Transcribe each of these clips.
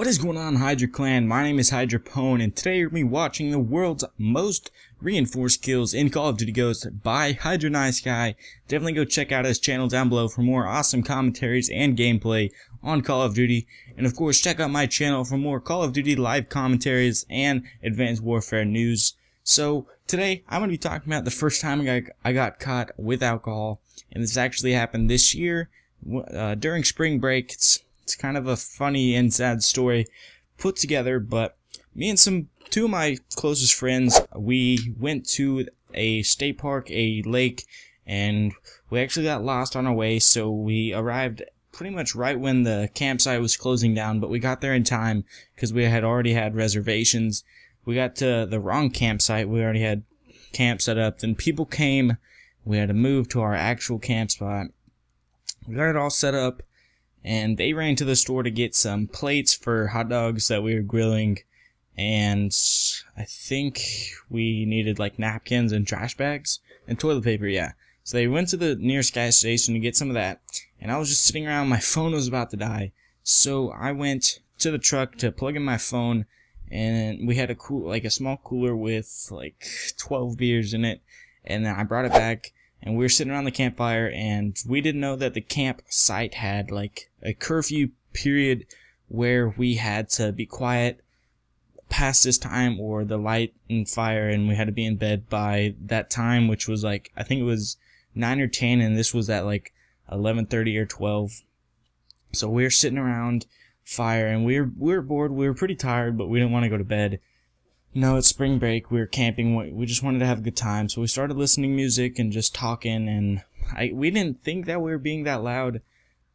What is going on, HyDra Clan? My name is HyDra Pwn, and today you're going to be watching the world's most reinforced kills in Call of Duty Ghosts by HyDra NiceGuy. Definitely go check out his channel down below for more awesome commentaries and gameplay on Call of Duty. And of course, check out my channel for more Call of Duty live commentaries and Advanced Warfare news. So today, I'm going to be talking about the first time I got caught with alcohol, and this actually happened this year during spring break. It's kind of a funny and sad story put together, but me and two of my closest friends, we went to a state park, a lake, and we actually got lost on our way, so we arrived pretty much right when the campsite was closing down, but we got there in time because we had already had reservations. We got to the wrong campsite. We already had camp set up, then people came. We had to move to our actual camp spot. We got it all set up, and they ran to the store to get some plates for hot dogs that we were grilling, and I think we needed like napkins and trash bags and toilet paper, yeah. So they went to the nearest gas station to get some of that, and I was just sitting around. My phone was about to die, so I went to the truck to plug in my phone, and we had a small cooler with like 12 beers in it, and then I brought it back. And we were sitting around the campfire, and we didn't know that the campsite had like a curfew period where we had to be quiet past this time or the light and fire, and we had to be in bed by that time, which was like, I think it was 9 or 10, and this was at like 11:30 or 12. So we were sitting around fire, and we were bored. We were pretty tired, but we didn't want to go to bed. No, it's spring break, we were camping, we just wanted to have a good time, so we started listening to music and just talking, and we didn't think that we were being that loud,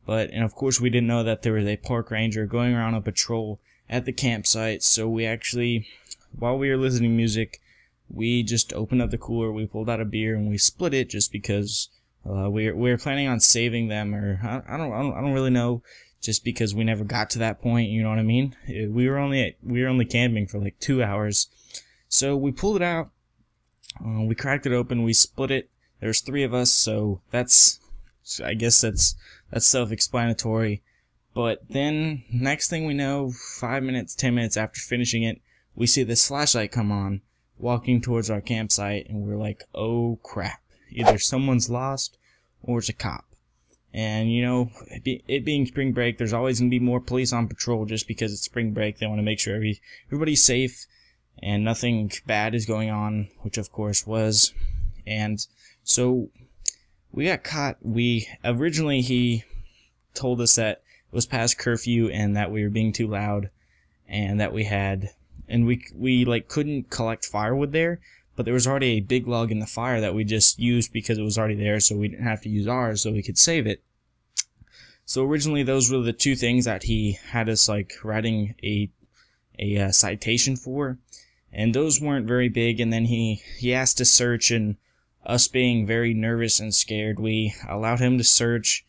and of course we didn't know that there was a park ranger going around on patrol at the campsite, so we actually, while we were listening to music, we just opened up the cooler, we pulled out a beer, and we split it just because we were planning on saving them, or I don't really know. Just because we never got to that point, you know what I mean? We were only camping for like 2 hours, so we pulled it out. We cracked it open. We split it. There's 3 of us, so I guess that's self-explanatory. But then next thing we know, 5 minutes, 10 minutes after finishing it, we see this flashlight come on, walking towards our campsite, and we're like, oh crap! Either someone's lost or it's a cop. And, you know, it being spring break, there's always going to be more police on patrol just because it's spring break. They want to make sure everybody's safe and nothing bad is going on, which of course was. And so we got caught. Originally he told us that it was past curfew and that we were being too loud, and that we like couldn't collect firewood there. But there was already a big log in the fire that we just used because it was already there, so we didn't have to use ours, so we could save it. So originally those were the 2 things that he had us like writing a citation for, and those weren't very big. And then he asked to search, and us being very nervous and scared, we allowed him to search.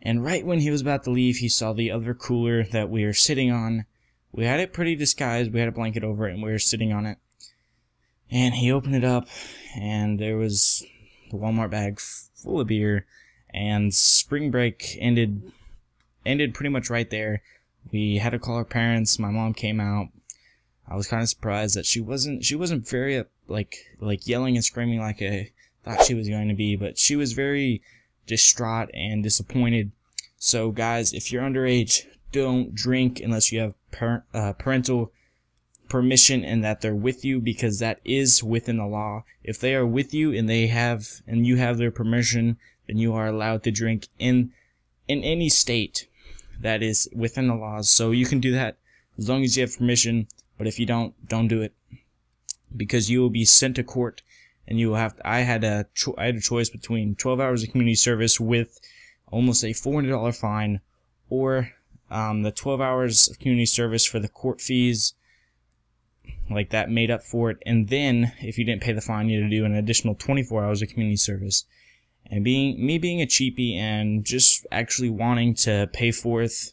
And right when he was about to leave, he saw the other cooler that we were sitting on. We had it pretty disguised. We had a blanket over it, and we were sitting on it. And he opened it up, and there was the Walmart bag full of beer, and spring break ended pretty much right there. We had to call our parents. My mom came out. I was kind of surprised that she wasn't very like yelling and screaming like I thought she was going to be, but she was very distraught and disappointed. So guys, if you're underage, don't drink unless you have parental permission and that they're with you, because that is within the law. If they are with you and you have their permission, then you are allowed to drink in any state that is within the laws. So you can do that as long as you have permission, but if you don't do it, because you will be sent to court, and you will have to, I had a choice between 12 hours of community service with almost a $400 fine, or the 12 hours of community service for the court fees, like that made up for it, and then if you didn't pay the fine, you had to do an additional 24 hours of community service. And me being a cheapie and just actually wanting to pay forth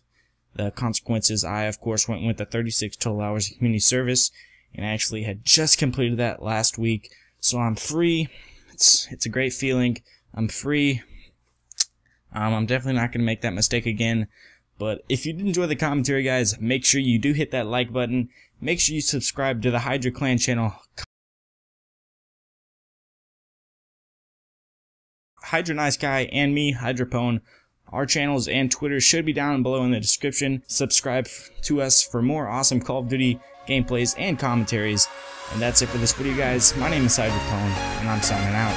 the consequences, I of course went with the 36 total hours of community service, and I actually had just completed that last week, so I'm free. It's a great feeling. I'm free. I'm definitely not going to make that mistake again, But if you did enjoy the commentary, guys, make sure you do hit that like button. Make sure you subscribe to the HyDra Clan channel. HyDra NiceGuy and me, HyDra Pwn. Our channels and Twitter should be down below in the description. Subscribe to us for more awesome Call of Duty gameplays and commentaries. And that's it for this video, guys. My name is HyDra Pwn, and I'm signing out.